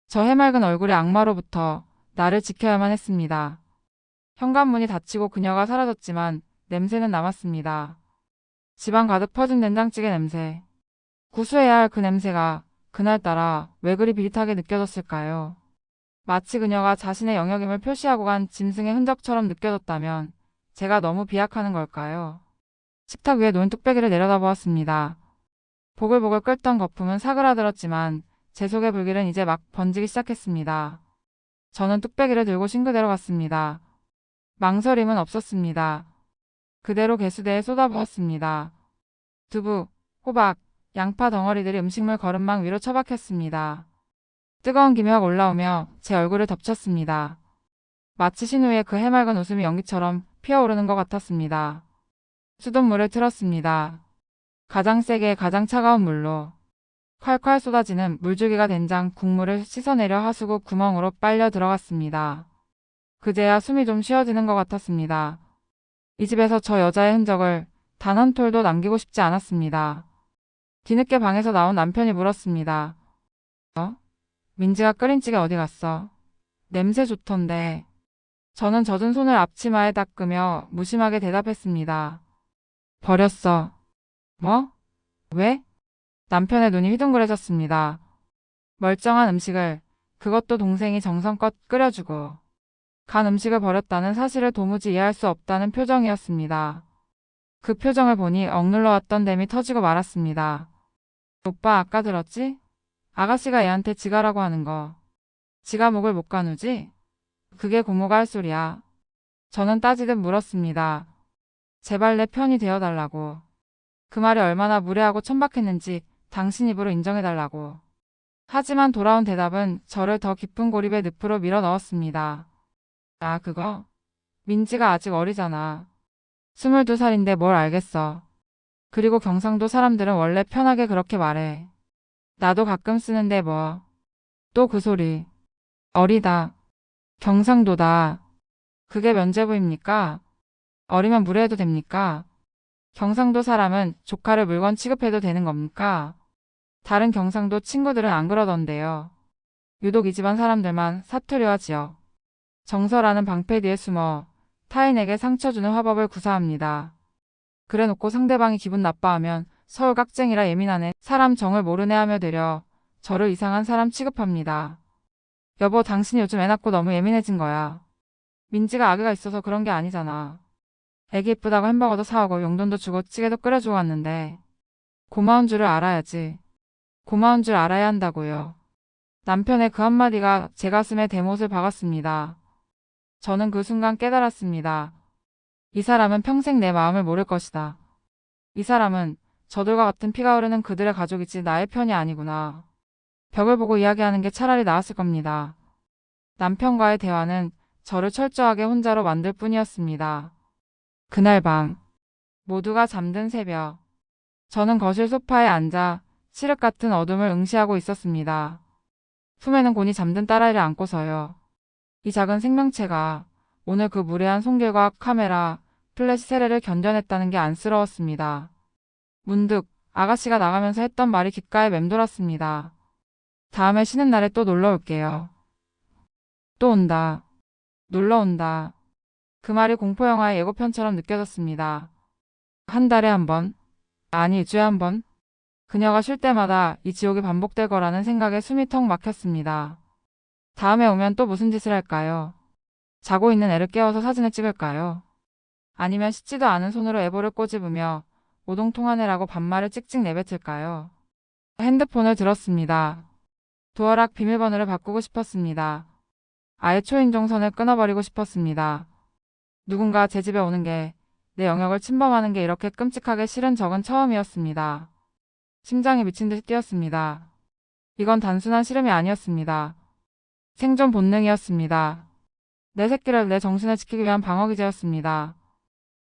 저 해맑은 얼굴의 악마로부터 나를 지켜야만 했습니다. 현관문이 닫히고 그녀가 사라졌지만 냄새는 남았습니다. 집안 가득 퍼진 된장찌개 냄새. 구수해야 할 그 냄새가 그날따라 왜 그리 비릿하게 느껴졌을까요? 마치 그녀가 자신의 영역임을 표시하고 간 짐승의 흔적처럼 느껴졌다면 제가 너무 비약하는 걸까요? 식탁 위에 놓인 뚝배기를 내려다보았습니다. 보글보글 끓던 거품은 사그라들었지만 제 속의 불길은 이제 막 번지기 시작했습니다. 저는 뚝배기를 들고 싱크대로 갔습니다. 망설임은 없었습니다. 그대로 개수대에 쏟아부었습니다. 두부, 호박, 양파 덩어리들이 음식물 거름망 위로 처박혔습니다. 뜨거운 기미가 올라오며 제 얼굴을 덮쳤습니다. 마치 신우의 그 해맑은 웃음이 연기처럼 피어오르는 것 같았습니다. 수돗물을 틀었습니다. 가장 세게 가장 차가운 물로 콸콸 쏟아지는 물줄기가 된장 국물을 씻어내려 하수구 구멍으로 빨려 들어갔습니다. 그제야 숨이 좀 쉬어지는 것 같았습니다. 이 집에서 저 여자의 흔적을 단 한 톨도 남기고 싶지 않았습니다. 뒤늦게 방에서 나온 남편이 물었습니다. 민지가 끓인 찌개 어디 갔어? 냄새 좋던데. 저는 젖은 손을 앞치마에 닦으며 무심하게 대답했습니다. 버렸어. 뭐? 왜? 남편의 눈이 휘둥그레졌습니다. 멀쩡한 음식을, 그것도 동생이 정성껏 끓여주고 간 음식을 버렸다는 사실을 도무지 이해할 수 없다는 표정이었습니다. 그 표정을 보니 억눌러 왔던 댐이 터지고 말았습니다. 오빠 아까 들었지? 아가씨가 얘한테 지가라고 하는 거. 지가 목을 못 가누지? 그게 고모가 할 소리야. 저는 따지듯 물었습니다. 제발 내 편이 되어달라고. 그 말이 얼마나 무례하고 천박했는지 당신 입으로 인정해달라고. 하지만 돌아온 대답은 저를 더 깊은 고립의 늪으로 밀어 넣었습니다. 아, 그거? 민지가 아직 어리잖아. 22살인데 뭘 알겠어. 그리고 경상도 사람들은 원래 편하게 그렇게 말해. 나도 가끔 쓰는데 뭐. 또 그 소리. 어리다. 경상도다. 그게 면죄부입니까? 어리면 무례해도 됩니까? 경상도 사람은 조카를 물건 취급해도 되는 겁니까? 다른 경상도 친구들은 안 그러던데요. 유독 이 집안 사람들만 사투리와 지역, 정서라는 방패 뒤에 숨어 타인에게 상처 주는 화법을 구사합니다. 그래놓고 상대방이 기분 나빠하면 서울 깍쟁이라 예민하네, 사람 정을 모르네 하며 되려 저를 이상한 사람 취급합니다. 여보, 당신이 요즘 애 낳고 너무 예민해진 거야. 민지가 아기가 있어서 그런 게 아니잖아. 애기 이쁘다고 햄버거도 사오고 용돈도 주고 찌개도 끓여주고 왔는데 고마운 줄을 알아야지. 고마운 줄 알아야 한다고요. 남편의 그 한마디가 제 가슴에 대못을 박았습니다. 저는 그 순간 깨달았습니다. 이 사람은 평생 내 마음을 모를 것이다. 이 사람은 저들과 같은 피가 흐르는 그들의 가족이지 나의 편이 아니구나. 벽을 보고 이야기하는 게 차라리 나았을 겁니다. 남편과의 대화는 저를 철저하게 혼자로 만들 뿐이었습니다. 그날 밤, 모두가 잠든 새벽, 저는 거실 소파에 앉아 칠흑 같은 어둠을 응시하고 있었습니다. 품에는 곤히 잠든 딸아이를 안고서요. 이 작은 생명체가 오늘 그 무례한 손길과 카메라, 플래시 세례를 견뎌냈다는 게 안쓰러웠습니다. 문득 아가씨가 나가면서 했던 말이 귓가에 맴돌았습니다. 다음에 쉬는 날에 또 놀러 올게요. 또 온다. 놀러 온다. 그 말이 공포영화의 예고편처럼 느껴졌습니다. 한 달에 한 번? 아니, 일주일에 한 번? 그녀가 쉴 때마다 이 지옥이 반복될 거라는 생각에 숨이 턱 막혔습니다. 다음에 오면 또 무슨 짓을 할까요? 자고 있는 애를 깨워서 사진을 찍을까요? 아니면 씻지도 않은 손으로 애보를 꼬집으며 오동통하네라고 반말을 찍찍 내뱉을까요? 핸드폰을 들었습니다. 도어락 비밀번호를 바꾸고 싶었습니다. 아예 초인종선을 끊어버리고 싶었습니다. 누군가 제 집에 오는 게, 내 영역을 침범하는 게 이렇게 끔찍하게 싫은 적은 처음이었습니다. 심장이 미친 듯이 뛰었습니다. 이건 단순한 싫음이 아니었습니다. 생존 본능이었습니다. 내 새끼를 내 정신을 지키기 위한 방어기제였습니다.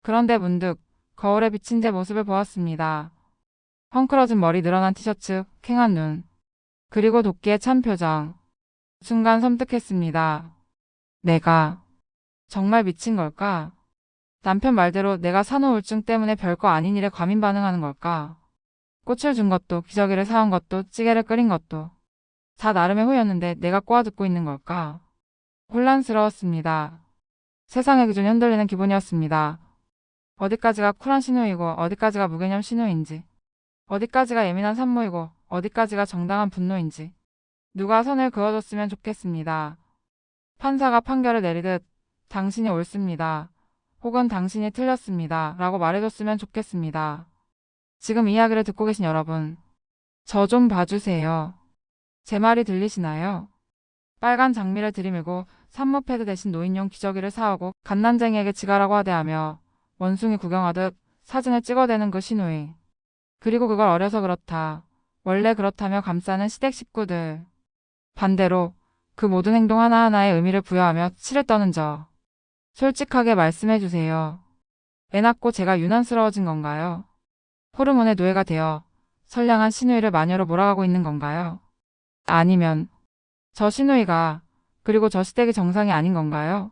그런데 문득 거울에 비친 제 모습을 보았습니다. 헝클어진 머리, 늘어난 티셔츠, 캥한 눈, 그리고 도끼의 찬 표정. 순간 섬뜩했습니다. 내가 정말 미친 걸까? 남편 말대로 내가 산후우울증 때문에 별거 아닌 일에 과민 반응하는 걸까? 꽃을 준 것도, 기저귀를 사온 것도, 찌개를 끓인 것도 다 나름의 후였는데 내가 꼬아듣고 있는 걸까? 혼란스러웠습니다. 세상의 기준이 흔들리는 기분이었습니다. 어디까지가 쿨한 신우이고 어디까지가 무개념 신우인지, 어디까지가 예민한 산모이고 어디까지가 정당한 분노인지 누가 선을 그어줬으면 좋겠습니다. 판사가 판결을 내리듯 당신이 옳습니다. 혹은 당신이 틀렸습니다. 라고 말해줬으면 좋겠습니다. 지금 이야기를 듣고 계신 여러분, 저 좀 봐주세요. 제 말이 들리시나요? 빨간 장미를 들이밀고 산모 패드 대신 노인용 기저귀를 사오고 갓난쟁이에게 지가라고 하대하며 원숭이 구경하듯 사진을 찍어대는 그 신우이. 그리고 그걸 어려서 그렇다, 원래 그렇다며 감싸는 시댁 식구들. 반대로 그 모든 행동 하나하나에 의미를 부여하며 치를 떠는 저. 솔직하게 말씀해주세요. 애 낳고 제가 유난스러워진 건가요? 호르몬의 노예가 되어 선량한 신우이를 마녀로 몰아가고 있는 건가요? 아니면 저 신우이가, 그리고 저 시댁이 정상이 아닌 건가요?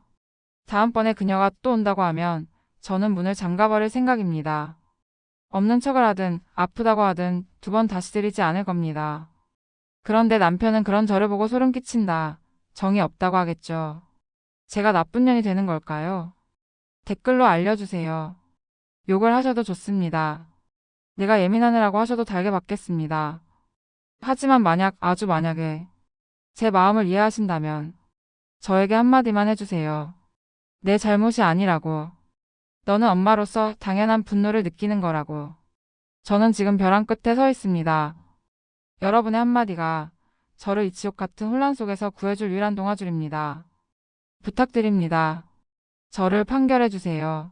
다음번에 그녀가 또 온다고 하면 저는 문을 잠가버릴 생각입니다. 없는 척을 하든 아프다고 하든 2번 다시 들이지 않을 겁니다. 그런데 남편은 그런 저를 보고 소름 끼친다, 정이 없다고 하겠죠. 제가 나쁜 년이 되는 걸까요? 댓글로 알려주세요. 욕을 하셔도 좋습니다. 내가 예민하느라고 하셔도 달게 받겠습니다. 하지만 만약, 아주 만약에 제 마음을 이해하신다면 저에게 한마디만 해주세요. 내 잘못이 아니라고. 너는 엄마로서 당연한 분노를 느끼는 거라고. 저는 지금 벼랑 끝에 서 있습니다. 여러분의 한마디가 저를 이 지옥 같은 혼란 속에서 구해줄 유일한 동아줄입니다. 부탁드립니다. 저를 판결해주세요.